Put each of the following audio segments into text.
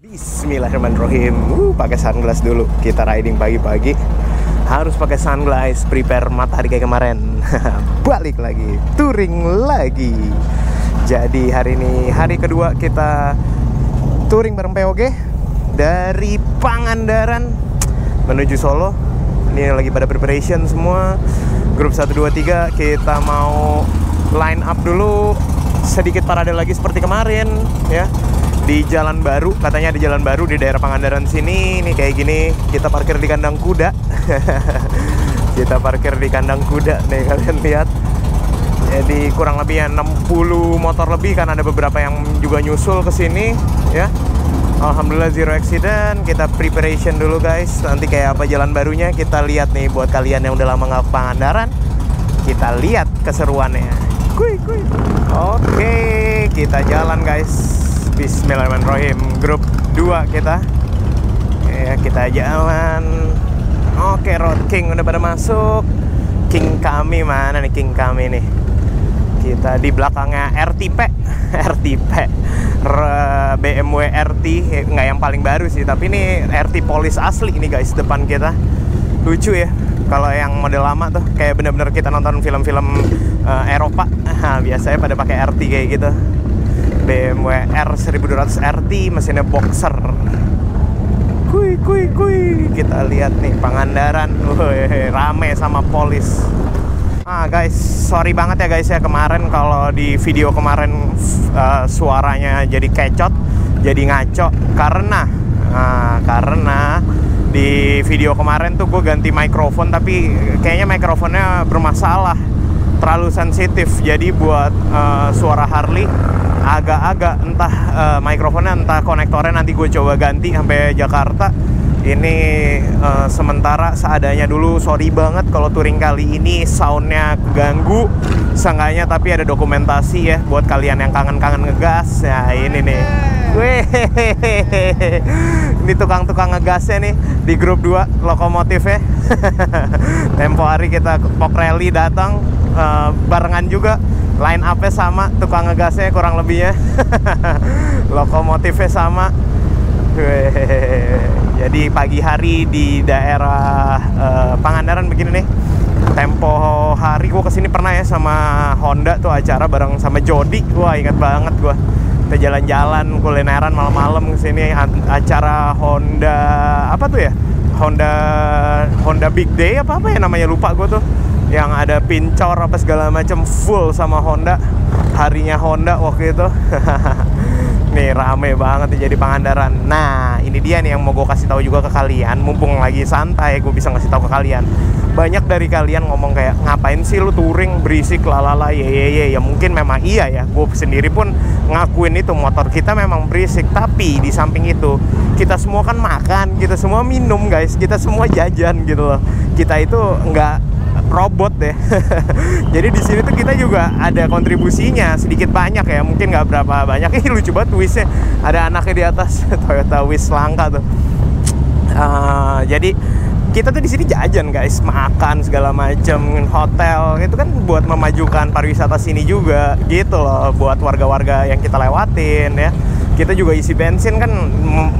Bismillahirrahmanirrahim. Pakai sunglass dulu. Kita riding pagi-pagi harus pakai sunglass, prepare matahari kayak kemarin. Balik lagi, touring lagi. Jadi hari ini hari kedua kita touring bareng POG dari Pangandaran menuju Solo. Ini lagi pada preparation semua. Grup 1, 2, 3 kita mau line up dulu. Sedikit parade lagi seperti kemarin ya. Di jalan baru, katanya di jalan baru di daerah Pangandaran sini. Ini kayak gini, kita parkir di kandang kuda. Kita parkir di kandang kuda nih, kalian lihat. Jadi kurang lebih 60 motor lebih, kan ada beberapa yang juga nyusul ke sini ya. Alhamdulillah zero accident. Kita preparation dulu guys. Nanti kayak apa jalan barunya kita lihat nih. Buat kalian yang udah lama nggak ke Pangandaran, kita lihat keseruannya. Kuy. Oke, kita jalan guys. Bismillahirrahmanirrahim. Grup 2 kita ya, kita jalan. Oke, Road King udah pada masuk. King kami mana nih, King kami nih. Kita di belakangnya RTP BMW RT, nggak yang paling baru sih, tapi ini RT Polis asli ini guys depan kita. Lucu ya, kalau yang model lama tuh kayak bener-bener kita nonton film-film Eropa. Biasanya pada pakai RT kayak gitu. BMW R 1200 RT, mesinnya boxer. Kuy. Kita lihat nih Pangandaran. Rame sama polis. Guys, sorry banget ya guys ya, kemarin kalau di video kemarin suaranya jadi kecot, jadi ngaco karena di video kemarin tuh gue ganti mikrofon, tapi kayaknya mikrofonnya bermasalah, terlalu sensitif. Jadi buat suara Harley agak-agak entah mikrofonnya entah konektornya nanti gue coba ganti sampai Jakarta. Ini sementara seadanya dulu. Sorry banget kalau touring kali ini soundnya keganggu seenggaknya, tapi ada dokumentasi ya buat kalian yang kangen-kangen ngegas. Nah ini nih, ini tukang-tukang ngegasnya nih di grup 2 lokomotifnya. Tempo hari kita Pok Rally datang barengan juga. Line up-nya sama, tukang ngegasnya kurang lebihnya. Lokomotifnya sama. Jadi pagi hari di daerah Pangandaran begini nih. Tempo hari gue kesini pernah ya sama Honda tuh, acara bareng sama Jody. Wah ingat banget gue. Kita jalan-jalan kulineran malam-malam kesini, acara Honda apa tuh ya? Honda Big Day apa ya namanya, lupa gue tuh. Yang ada pincor apa segala macam, full sama Honda. Harinya Honda waktu itu. Nih rame banget nih jadi Pangandaran. Nah ini dia nih yang mau gue kasih tahu juga ke kalian. Mumpung lagi santai, gue bisa ngasih tahu ke kalian. Banyak dari kalian ngomong kayak, ngapain sih lu touring berisik lalala ye. Ya mungkin memang iya ya, gue sendiri pun ngakuin itu, motor kita memang berisik. Tapi di samping itu kita semua kan makan, kita semua minum guys, kita semua jajan gitu loh. Kita itu nggak robot deh. Jadi di sini tuh kita juga ada kontribusinya sedikit banyak ya, mungkin nggak berapa banyak. Ih lucu banget Wishnya, ada anaknya di atas. Toyota Wish langka tuh. Jadi kita tuh di sini jajan guys, makan segala macam, hotel itu kan buat memajukan pariwisata sini juga gitu loh, buat warga-warga yang kita lewatin ya. Kita juga isi bensin kan,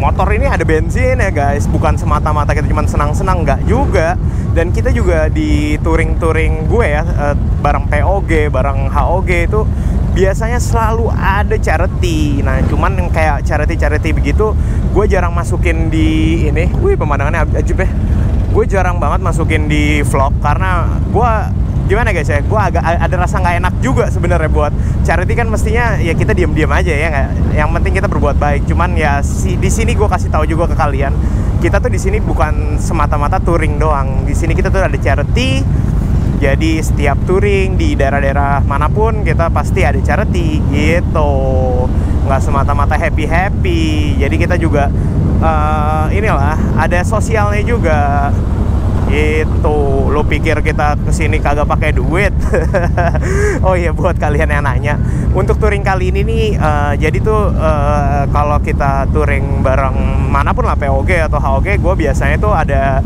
motor ini ada bensin ya guys, bukan semata-mata kita cuma senang-senang, enggak juga. Dan kita juga di touring-touring gue ya, bareng POG, bareng HOG itu biasanya selalu ada charity. Nah cuman yang kayak charity begitu gue jarang masukin di ini. Wih pemandangannya ajib ya. Gue jarang banget masukin di vlog karena gue gimana guys ya, gue agak ada rasa nggak enak juga sebenarnya. Buat charity kan mestinya ya kita diam-diam aja ya, nggak, yang penting kita berbuat baik. Cuman ya di sini gue kasih tahu juga ke kalian, kita tuh di sini bukan semata-mata touring doang. Di sini kita tuh ada charity. Jadi setiap touring di daerah-daerah manapun kita pasti ada charity gitu, nggak semata-mata happy. Jadi kita juga inilah ada sosialnya juga. Itu lo pikir kita kesini kagak pakai duit? Oh iya, buat kalian yang nanya, untuk touring kali ini nih jadi tuh kalau kita touring bareng manapun lah, POG atau HOG, gue biasanya tuh ada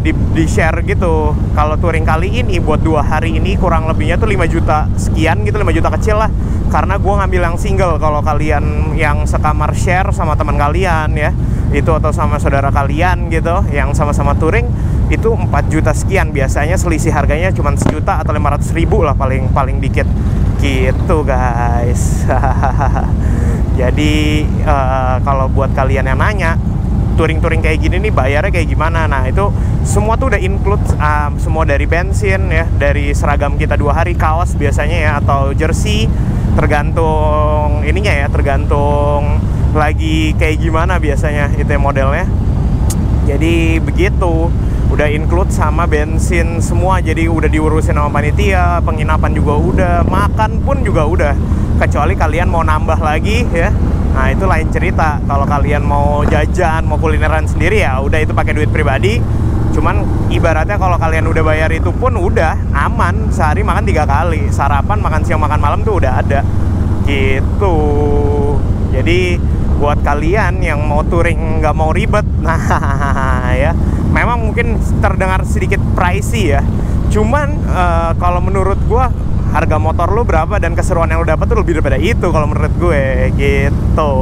di share gitu. Kalau touring kali ini buat 2 hari ini kurang lebihnya tuh 5 juta sekian gitu, 5 juta kecil lah. Karena gue ngambil yang single. Kalau kalian yang sekamar share sama teman kalian ya, itu atau sama saudara kalian gitu, yang sama-sama touring, itu 4 juta sekian. Biasanya selisih harganya cuma 1 juta atau 500 ribu lah paling dikit gitu guys. Jadi kalau buat kalian yang nanya touring-touring kayak gini nih bayarnya kayak gimana, nah itu semua tuh udah include semua, dari bensin ya, dari seragam kita 2 hari, kaos biasanya ya, atau jersey, tergantung ininya ya, tergantung lagi kayak gimana biasanya itu modelnya. Jadi begitu, udah include sama bensin semua. Jadi udah diurusin sama panitia, penginapan juga udah, makan pun juga udah. Kecuali kalian mau nambah lagi ya, nah itu lain cerita. Kalau kalian mau jajan, mau kulineran sendiri ya udah, itu pakai duit pribadi. Cuman ibaratnya kalau kalian udah bayar itu pun udah aman, sehari makan 3 kali, sarapan, makan siang, makan malam tuh udah ada gitu. Jadi buat kalian yang mau touring nggak mau ribet, nah ya memang mungkin terdengar sedikit pricey ya. Cuman kalau menurut gua harga motor lu berapa dan keseruan yang lu dapat tuh lebih daripada itu kalau menurut gue gitu.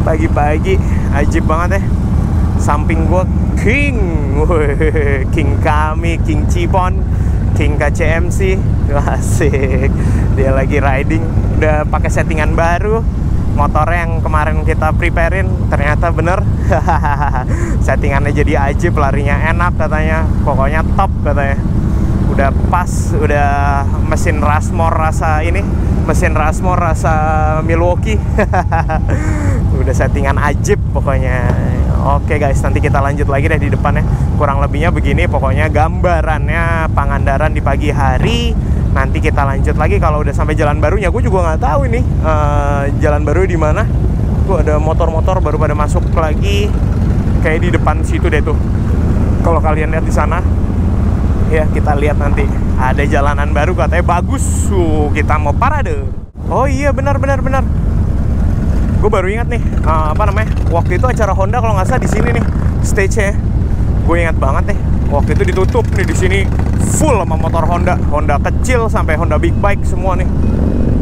Pagi-pagi ajib banget ya. Samping gua King, King kami, King Cipon, King KCMC, asik. Dia lagi riding, udah pakai settingan baru. Motornya yang kemarin kita preparein ternyata bener. Settingannya jadi ajib, larinya enak katanya, pokoknya top katanya. Udah pas, udah mesin Rushmore rasa ini, mesin Rushmore rasa Milwaukee. Udah settingan ajib pokoknya. Oke guys, nanti kita lanjut lagi deh di depannya. Kurang lebihnya begini pokoknya gambarannya Pangandaran di pagi hari. Nanti kita lanjut lagi kalau udah sampai jalan barunya. Gue juga nggak tahu ini jalan baru di mana. Tuh ada motor-motor baru pada masuk lagi, kayak di depan situ deh tuh. Kalau kalian lihat di sana, ya kita lihat nanti ada jalanan baru katanya bagus. Kita mau parade. Oh iya benar. Gue baru ingat nih, apa namanya? Waktu itu acara Honda kalau nggak salah di sini nih stage-nya. Gue ingat banget nih. Waktu itu ditutup nih di sini full sama motor Honda, Honda kecil sampai Honda big bike semua nih.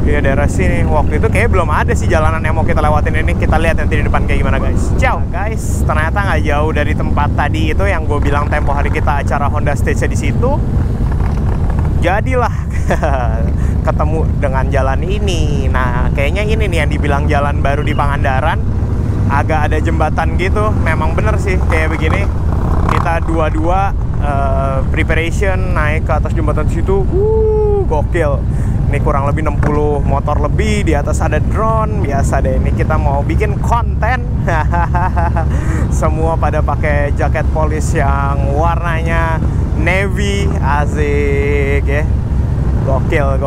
Di daerah sini waktu itu kayak belum ada sih jalanan yang mau kita lewatin ini. Kita lihat nanti di depan kayak gimana guys. Ciao guys, ternyata nggak jauh dari tempat tadi itu yang gue bilang tempo hari kita acara Honda stage di situ. Jadilah ketemu dengan jalan ini. Nah kayaknya ini nih yang dibilang jalan baru di Pangandaran. Agak ada jembatan gitu. Memang bener sih kayak begini. Kita dua-dua preparation naik ke atas jembatan situ. Gokil. Ini kurang lebih 60 motor lebih, di atas ada drone. Biasa deh, ini kita mau bikin konten. Semua pada pakai jaket polis yang warnanya navy, asik ya. Gokil.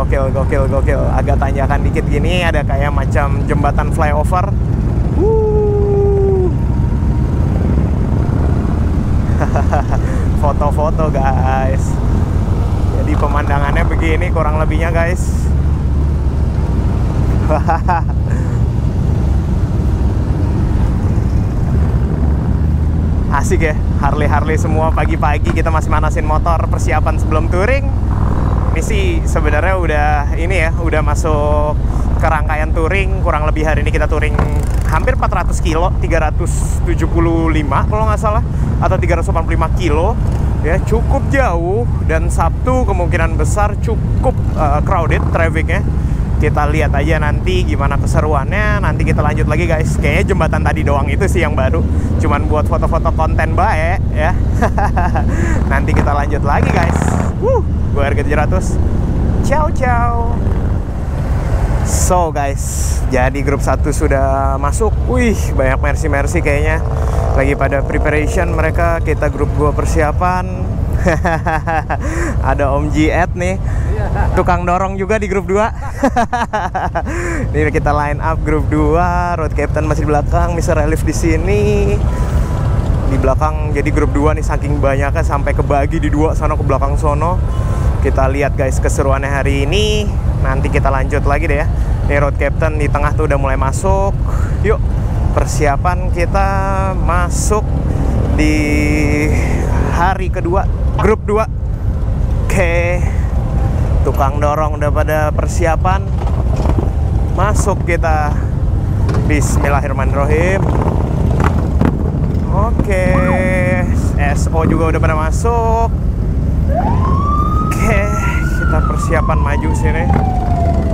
Agak tanjakan dikit gini, ada kayak macam jembatan flyover. Foto-foto guys. Jadi pemandangannya begini kurang lebihnya guys. Asik ya, Harley semua pagi-pagi kita masih manasin motor persiapan sebelum touring. Ini sih sebenarnya udah ini ya, udah masuk ke rangkaian touring. Kurang lebih hari ini kita touring hampir 400 kilo, 375 kalau nggak salah, atau 385 kilo. Ya cukup jauh, dan Sabtu kemungkinan besar cukup crowded trafficnya. Kita lihat aja nanti gimana keseruannya. Nanti kita lanjut lagi guys. Kayaknya jembatan tadi doang itu sih yang baru, cuman buat foto-foto konten bae ya. Nanti kita lanjut lagi guys. Gue RG700. Ciao. So guys, jadi grup 1 sudah masuk. Wih, banyak mercy kayaknya. Lagi pada preparation mereka. Kita grup 2 persiapan. Ada Om Jiet nih, tukang dorong juga di grup 2. Ini kita line up grup 2. Road Captain masih di belakang, Mr. Relief di sini di belakang. Jadi grup 2 nih saking banyaknya sampai kebagi di 2 sana ke belakang sono. Kita lihat guys keseruannya hari ini. Nanti kita lanjut lagi deh ya. Ini Road Captain di tengah tuh udah mulai masuk. Yuk, persiapan kita masuk di hari kedua grup 2. Oke, tukang dorong udah pada persiapan, masuk kita. Bismillahirrahmanirrahim. Oke, SO juga udah pada masuk. Oke, kita persiapan maju sini.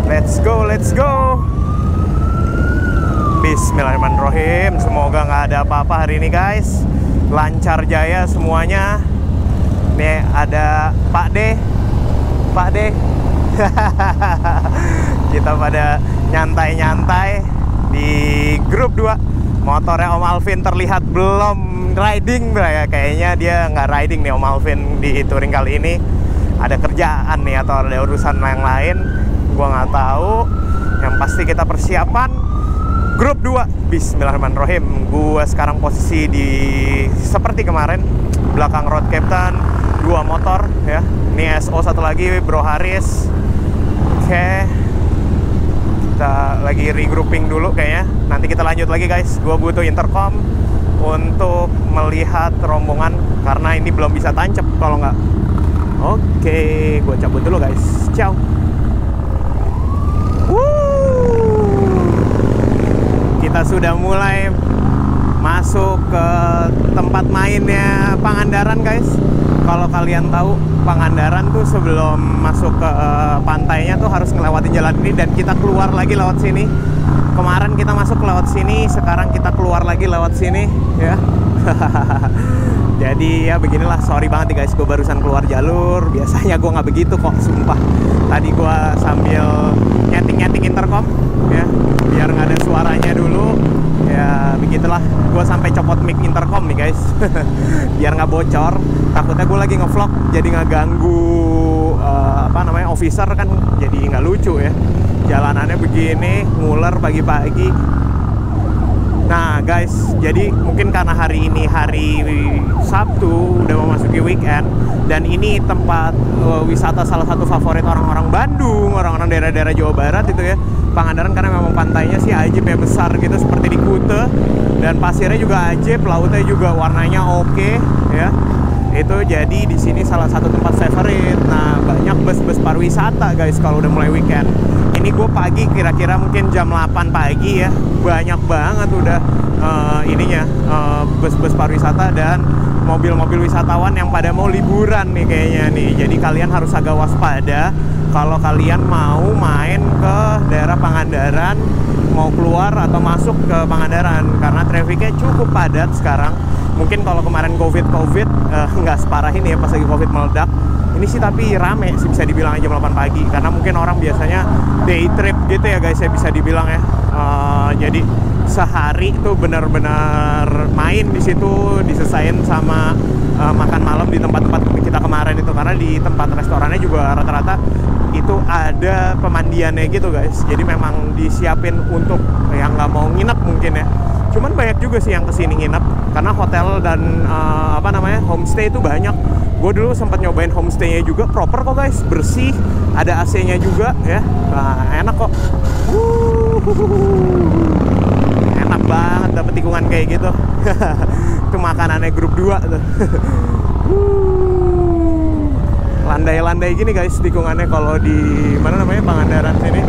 Let's go, let's go. Bismillahirrahmanirrahim. Semoga nggak ada apa-apa hari ini guys. Lancar jaya semuanya. Nih ada Pak D. Pak D. Kita pada nyantai-nyantai di grup 2. Motornya Om Alvin terlihat belum riding ya. Kayaknya dia nggak riding nih Om Alvin di touring kali ini. Ada kerjaan nih atau ada urusan yang lain. Gua nggak tahu. Yang pasti kita persiapan grup 2. Bismillahirrahmanirrahim. Gua sekarang posisi di seperti kemarin, belakang road captain, 2 motor ya. Ini SO satu lagi Bro Haris. Oke. Kita lagi regrouping dulu kayaknya. Nanti kita lanjut lagi guys. Gua butuh intercom untuk melihat rombongan karena ini belum bisa tancap kalau nggak. Oke, gua cabut dulu guys. Ciao. Kita sudah mulai masuk ke tempat mainnya Pangandaran guys. Kalau kalian tahu, Pangandaran tuh sebelum masuk ke pantainya tuh harus ngelewatin jalan ini dan kita keluar lagi lewat sini. Kemarin kita masuk lewat sini, sekarang kita keluar lagi lewat sini ya. Jadi ya beginilah, sorry banget nih guys, gue barusan keluar jalur. Biasanya gue nggak begitu kok, sumpah. Tadi gue sambil nyeting-nyeting intercom ya, biar nggak ada suaranya dulu. Ya begitulah, gue sampai copot mic intercom nih guys. Biar nggak bocor. Takutnya gue lagi ngevlog jadi nggak ganggu officer kan, jadi nggak lucu ya. Jalanannya begini, nguler pagi-pagi. Nah guys, jadi mungkin karena hari ini hari Sabtu, udah memasuki weekend, dan ini tempat wisata salah satu favorit orang-orang Bandung, orang-orang daerah-daerah Jawa Barat itu ya, Pangandaran, karena memang pantainya sih ajaib ya, besar gitu seperti di Kute, dan pasirnya juga ajaib, lautnya juga warnanya oke ya. Itu jadi di sini salah satu tempat favorit. Nah banyak bus-bus pariwisata guys kalau udah mulai weekend. Ini gue pagi, kira-kira mungkin jam 8 pagi ya, banyak banget udah bus-bus pariwisata dan mobil-mobil wisatawan yang pada mau liburan nih kayaknya nih. Jadi kalian harus agak waspada kalau kalian mau main ke daerah Pangandaran, mau keluar atau masuk ke Pangandaran, karena trafficnya cukup padat sekarang. Mungkin kalau kemarin COVID nggak separah ini ya pas lagi COVID meledak. Ini sih tapi rame sih, bisa dibilang jam 8 pagi, karena mungkin orang biasanya day trip gitu ya guys ya, bisa dibilang ya. Jadi sehari itu benar-benar main di situ, diselesain sama makan malam di tempat-tempat kita kemarin itu, karena di tempat restorannya juga rata-rata itu ada pemandiannya gitu guys. Jadi memang disiapin untuk yang nggak mau nginep mungkin ya. Cuman banyak juga sih yang kesini nginep, karena hotel dan homestay itu banyak. Gue dulu sempat nyobain homestay-nya juga, proper kok guys, bersih, ada AC-nya juga ya. Nah, enak kok. Enak banget dapet tikungan kayak gitu. Itu makanannya grup 2 tuh. Landai-landai gini guys tikungannya kalau di Pangandaran sini.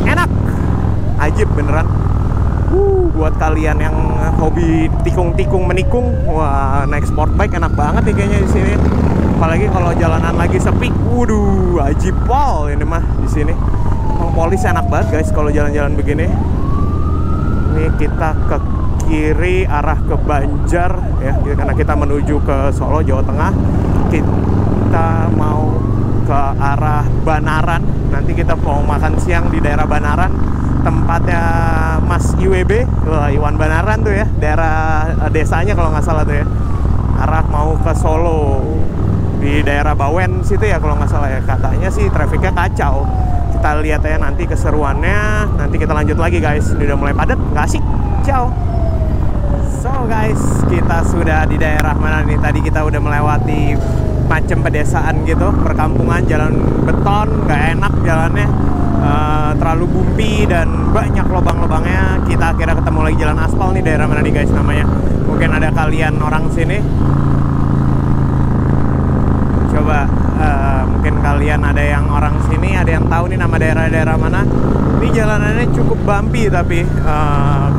Enak. Ajib beneran. Buat kalian yang hobi tikung-tikung menikung, wah naik sport bike enak banget nih kayaknya di sini. Apalagi kalau jalanan lagi sepi, waduh, ajib pol ini mah di sini. Polis enak banget guys kalau jalan-jalan begini. Ini kita ke kiri arah ke Banjar ya, karena kita menuju ke Solo, Jawa Tengah. Kita mau ke arah Banaran. Nanti kita mau makan siang di daerah Banaran, tempatnya Mas IWB, Iwan Banaran tuh ya, daerah desanya kalau nggak salah tuh ya. Arah mau ke Solo, di daerah Bawen situ ya kalau nggak salah ya. Katanya sih trafficnya kacau. Kita lihat ya nanti keseruannya. Nanti kita lanjut lagi guys. Ini udah mulai padat, nggak asik. Ciao. So guys, kita sudah di daerah mana nih? Tadi kita udah melewati macam pedesaan gitu, perkampungan, jalan beton, nggak enak jalannya. Terlalu bumpy dan banyak lubang-lubangnya. Kita akhirnya ketemu lagi jalan aspal nih, daerah mana nih guys namanya. Mungkin ada kalian orang sini. Coba mungkin kalian ada yang orang sini, ada yang tahu nih nama daerah-daerah mana. Ini jalanannya cukup bumpy, tapi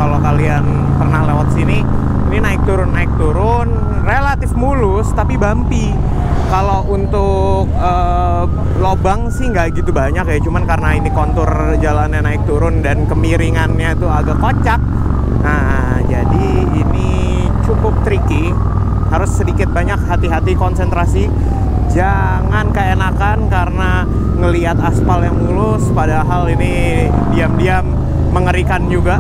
kalau kalian pernah lewat sini, ini naik turun relatif mulus tapi bumpy. Kalau untuk lobang sih nggak gitu banyak ya, cuman karena ini kontur jalannya naik turun dan kemiringannya itu agak kocak. Nah, jadi ini cukup tricky. Harus sedikit banyak hati-hati, konsentrasi. Jangan keenakan karena ngelihat aspal yang mulus, padahal ini diam-diam mengerikan juga.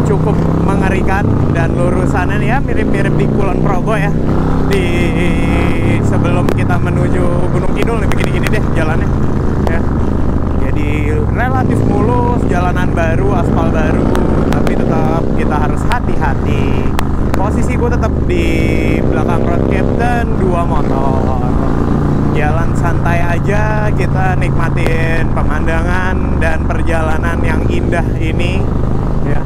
Cukup mengerikan, dan lurusannya ya mirip-mirip di Kulon Progo ya. Di sebelum kita menuju Gunung Kidul nih, begini-gini deh jalannya ya. Jadi relatif mulus, jalanan baru, aspal baru, tapi tetap kita harus hati-hati. Posisi gue tetap di belakang road captain, 2 motor. Jalan santai aja, kita nikmatin pemandangan dan perjalanan yang indah ini ya.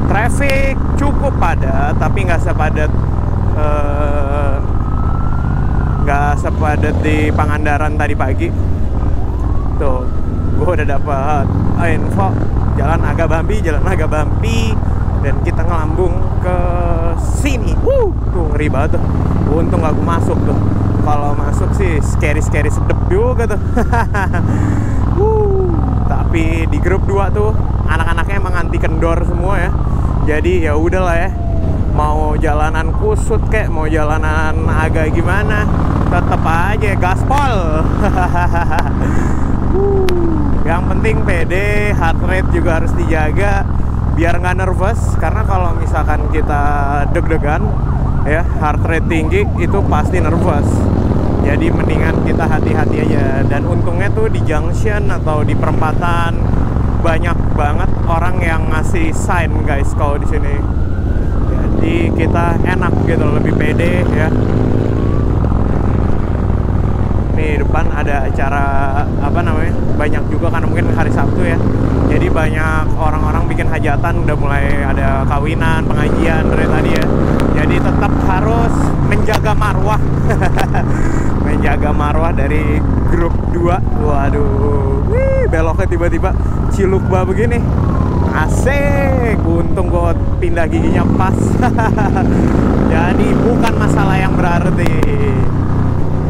Traffic cukup padat, tapi nggak sepadat di Pangandaran tadi pagi. Tuh, gue udah dapat info jalan agak bumpy, dan kita ngelambung ke sini. Tuh ngeri banget tuh. Untung gak gue masuk tuh. Kalau masuk sih scary sedep juga tuh. Tapi di grup 2 tuh anak-anaknya emang anti kendor semua ya. Jadi ya udahlah ya. Mau jalanan kusut kek, mau jalanan agak gimana, tetep aja gaspol. Yang penting pede, heart rate juga harus dijaga biar nggak nervous, karena kalau misalkan kita deg-degan ya, heart rate tinggi itu pasti nervous. Jadi mendingan kita hati-hati aja. Dan untungnya tuh di junction atau di perempatan banyak banget orang yang ngasih sign guys kalau di sini. Jadi kita enak gitu, lebih pede ya. Nih depan ada acara apa namanya, banyak juga karena mungkin hari Sabtu ya. Jadi banyak orang-orang bikin hajatan, udah mulai ada kawinan, pengajian dari tadi ya. Jadi tetap harus menjaga marwah. Menjaga marwah dari grup 2. Waduh, beloknya tiba-tiba Cilukba begini. Asik, untung gue pindah giginya pas. Jadi bukan masalah yang berarti.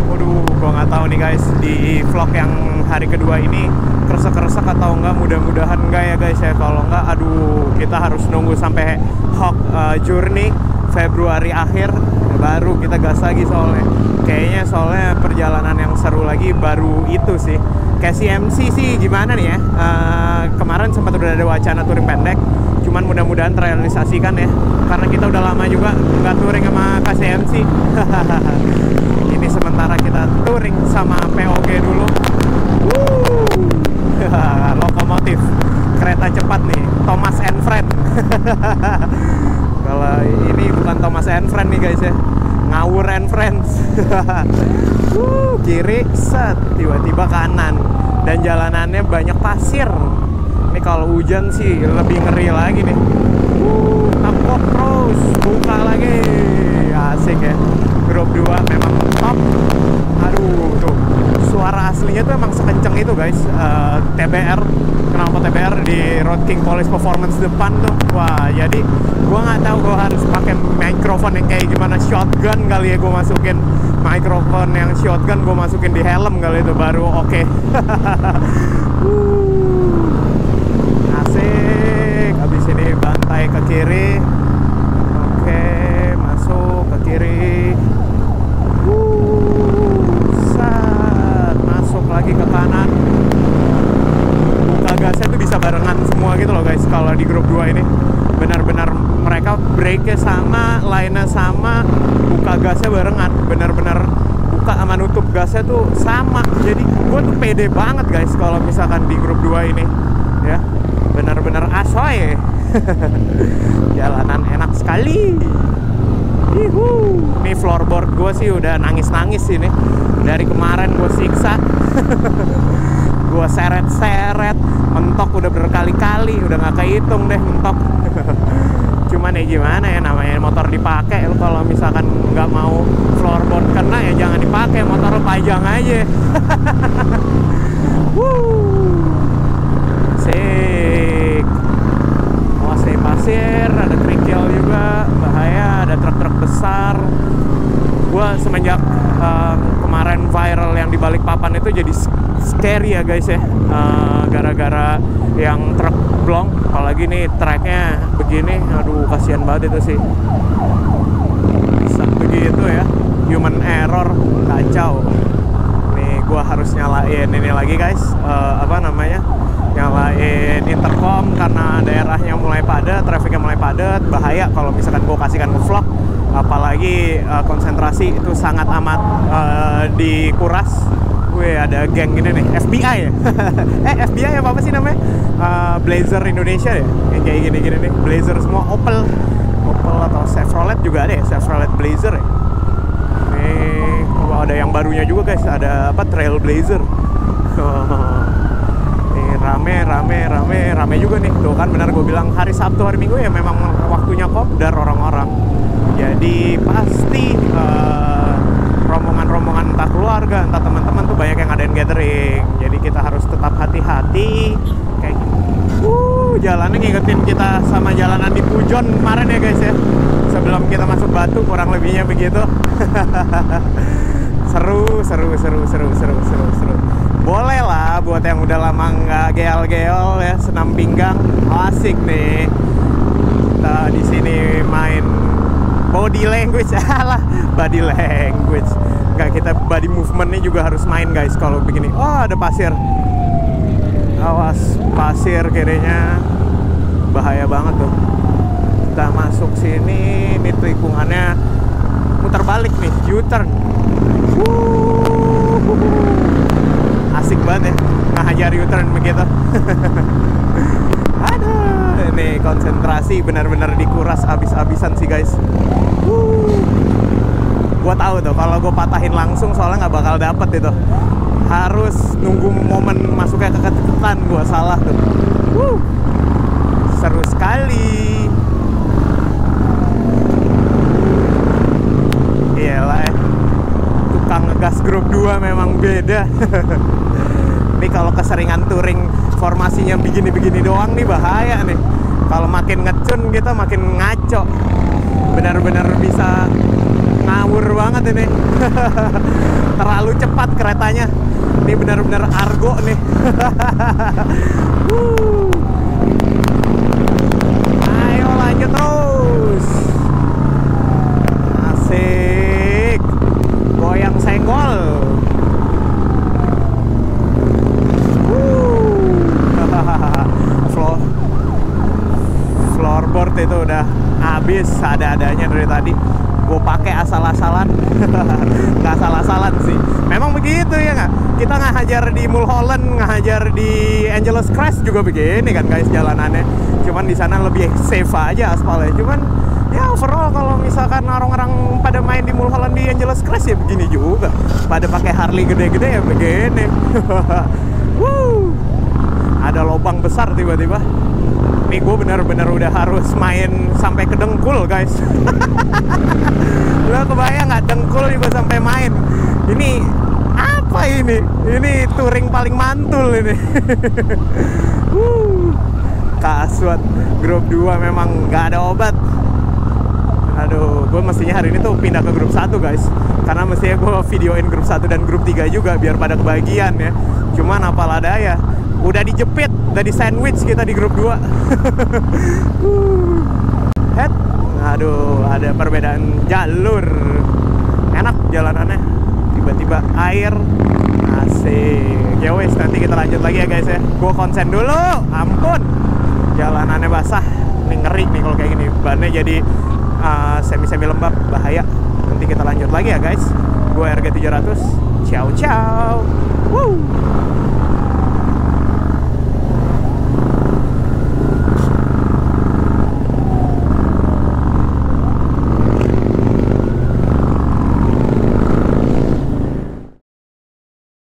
Waduh, gue nggak tahu nih guys, di vlog yang hari kedua ini kresek-kresek atau enggak. Mudah-mudahan enggak ya guys ya. Kalau enggak, aduh, kita harus nunggu sampai Hawk Journey Februari akhir baru kita gas lagi soalnya. Kayaknya soalnya perjalanan yang seru lagi baru itu sih. Kayak CMC sih gimana nih ya, kemarin sempat udah ada wacana touring pendek, cuman mudah-mudahan terrealisasikan ya, karena kita udah lama juga nggak touring sama KCMC. Ini sementara kita touring sama POG dulu. Lokomotif kereta cepat nih, Thomas and Friend. Kalau ini bukan Thomas and Friend nih guys ya, Ngawur and Friends. Kiri set, tiba-tiba kanan, dan jalanannya banyak pasir. Ini kalau hujan sih lebih ngeri lagi nih. Tampok terus, buka lagi, asik ya. Grup 2 memang top. Aduh tuh, suara aslinya tuh emang sekenceng itu guys. TBR, kenapa TBR di Road King Police Performance depan tuh. Wah, jadi gua nggak tahu gua harus pakai mikrofon yang kayak gimana, shotgun kali ya gue masukin. Mikrofon yang shotgun gue masukin di helm kali itu baru oke. Asik. Habis ini bantai ke kiri. Oke, masuk ke kiri. Sat, masuk lagi ke kanan. Buka gasnya tuh bisa barengan semua gitu loh guys kalau di grup 2 ini. Benar-benar mereka brake-nya sama, line-nya sama, buka gasnya barengan. Benar-benar buka sama nutup gasnya tuh sama. Jadi gue tuh pede banget guys kalau misalkan di grup 2 ini ya. Benar-benar asoy. Jalanan enak sekali. Ini floorboard gue sih udah nangis-nangis ini. Dari kemarin gue siksa. Gue seret-seret, mentok udah berkali-kali, udah nggak kehitung deh mentok. Cuman ya gimana ya, namanya motor dipakai. Lu kalau misalkan nggak mau floorboard kena ya jangan dipakai, motor lu pajang aja. Sik. Awas pasir, ada kerikil juga, bahaya, ada truk-truk besar. Gua semenjak kemarin viral yang di Balikpapan itu jadi scary ya guys ya, gara-gara yang truk blong, apalagi nih tracknya begini, aduh kasihan banget itu sih. Bisa begitu ya, human error, kacau. Nih gua harus nyalain ini lagi guys, nyalain intercom karena daerahnya mulai padat, trafficnya mulai padat, bahaya kalau misalkan gua kasihkan ke vlog. Apalagi konsentrasi itu sangat amat dikuras. Wih, ada geng ini nih, FBI ya? FBI apa sih namanya? Blazer Indonesia ya? Yang kayak gini-gini nih, Blazer semua, Opel atau Chevrolet juga ada ya, Chevrolet Blazer ya? Nih, ada yang barunya juga guys, ada apa, Trailblazer. Nih, rame juga nih. Tuh kan benar gue bilang, hari Sabtu, hari Minggu ya memang waktunya kopdar orang-orang. Jadi pasti rombongan-rombongan entah keluarga, entah teman-teman tuh banyak yang ngadain gathering. Jadi kita harus tetap hati-hati kayak gini. Jalannya ngingetin kita sama jalanan di Pujon kemarin ya guys ya. Sebelum kita masuk Batu, kurang lebihnya begitu. Seru. Boleh lah buat yang udah lama nggak geol-geol ya, senam pinggang, asik nih. Kita di sini main body language, body language. Nggak, kita body movementnya juga harus main guys kalau begini. Oh, ada pasir. Awas, pasir kirinya bahaya banget tuh. Kita masuk sini, ini tikungannya muter balik nih, U-turn. Asik banget ya, ngajar U-turn begitu. Aduh, ini konsentrasi benar-benar dikuras abis-abisan sih guys. Gua tahu tuh kalau gue patahin langsung soalnya nggak bakal dapet itu. Harus nunggu momen masuknya ke ketekan, gue salah tuh. Seru sekali. Iyalah ya, tukang ngegas grup 2 memang beda. Nih kalau keseringan touring formasinya begini-begini doang nih bahaya nih. Kalau makin ngecun kita makin ngaco. Benar-benar bisa ngawur banget ini. Terlalu cepat keretanya. Ini benar-benar argo nih. Ayo lanjut terus. Asik. Goyang senggol. Floorboard itu udah habis ada-adanya dari tadi. Gue pakai asal-asalan. Nggak asal-asalan sih, memang begitu ya nggak? Kita ngajar di Mulholland, ngajar di Angeles Crest juga begini kan guys jalanannya. Cuman di sana lebih safe aja aspalnya. Cuman ya overall kalau misalkan orang-orang pada main di Mulholland, di Angeles Crest ya begini juga. Pada pakai Harley gede-gede ya begini. Ada lubang besar tiba-tiba. Nih gue bener-bener udah harus main sampai ke dengkul guys. Lo kebayang nggak, dengkul juga sampai main. Ini apa ini? Ini touring paling mantul ini. Kasut grup 2 memang nggak ada obat. Aduh, gue mestinya hari ini tuh pindah ke grup 1 guys. Karena mestinya gue videoin grup 1 dan grup 3 juga biar pada kebagian ya. Cuman apalah daya, udah dijepit, udah di sandwich kita di grup 2. Head. Aduh, ada perbedaan jalur. Enak jalanannya. Tiba-tiba air. Asik. Ya wes, nanti kita lanjut lagi ya guys ya. Gue konsen dulu. Ampun. Jalanannya basah. Ini ngeri nih kalau kayak gini. Bannya jadi semi-semi lembab. Bahaya. Nanti kita lanjut lagi ya guys. Gue RG 700. Ciao ciao. Woo.